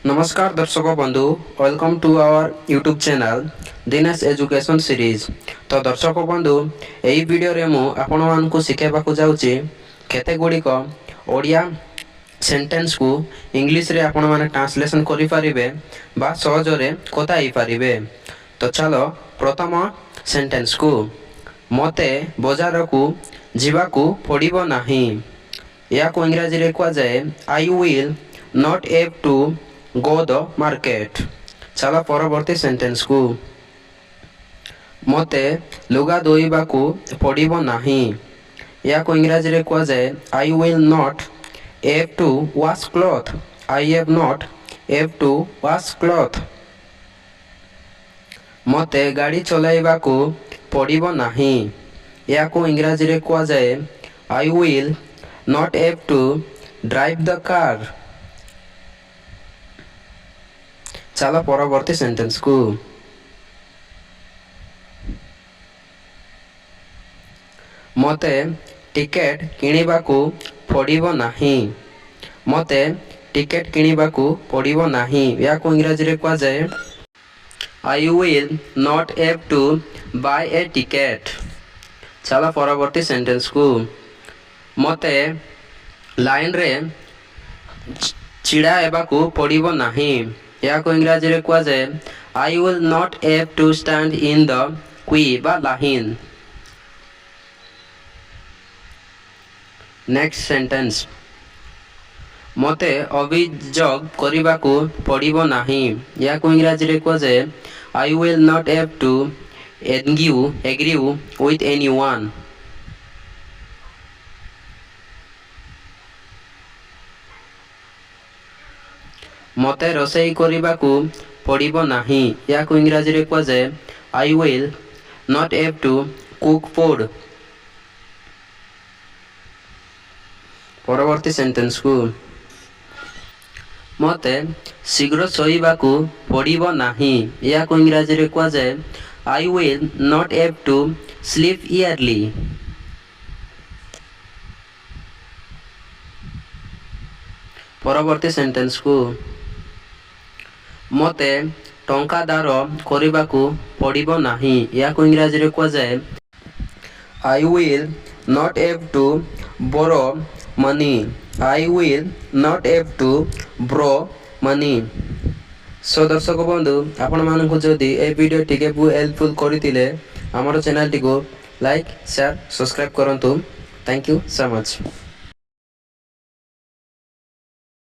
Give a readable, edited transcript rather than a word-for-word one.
नमस्कार दर्शक बंधु welcome to our YouTube channel Dinesh education series. तो दर्शक बंधु यही वीडियो रे मु आपण मानकु शिखेबाकू जाउची केते गुड़िक ओडिया सेंटेंस को इंग्लिश रे आपण माने ट्रांसलेशन करि परिबे बा सहजरे कथा ही परिबे। तो चलो प्रथम सेंटेंस को मते बाजार को जीवाकू पड़िबो नाही। या को इंग्रजी रे कहा जाए I will not have to go the market. चलो परवर्ती सेंटेंस को मते लुगा धोइबाकू पड़िबो नाही। या को इंग्रजी रे कहा जाए I will not have to wash cloth. I have not have to wash cloth. मते गाड़ी चलाइबाकू पड़िबो नाही। या को इंग्रजी रे कहा जाए I will not have to drive the car. चलो परवर्ती सेंटेंस को मते टिकेट किनिबाकू पड़िबो नाही। मते टिकेट किनिबाकू पड़िबो नाही। या को इंग्रजी रे कहा जाए I will not have to buy a ticket. चलो परवर्ती सेंटेंस को मते लाइन रे छिड़ा हेबाकू पड़िबो नाही। या को इंग्रजी रे कहा जाए I will not have to stand in the queue बा लाइन। नेक्स्ट सेंटेंस मते अभियोग करिबाकू पड़िबो नाही। या को इंग्रजी रे कहा जाए I will not have to agree with anyone. मते रोसई करिबाकू पड़िबो नाही। या को इंग्रजी रे कहा जाए I will not have to cook food. परवर्ती सेंटेंस को मते शीघ्र सोइबाकू पड़िबो नाही। या को इंग्रजी रे कहा जाए I will not have to sleep early. परवर्ती सेंटेंस को मते टंकादार करिबाकू पड़िबो नाही। या को इंग्रजी रे कहा जाए I will not have to borrow money. I will not have to borrow money. So दर्शक बंधु आपण मानकु जदि ए वीडियो टिके हेल्पफुल करितिले हमर चैनल टिको लाइक शेयर सब्सक्राइब करंतु। Thank you so much.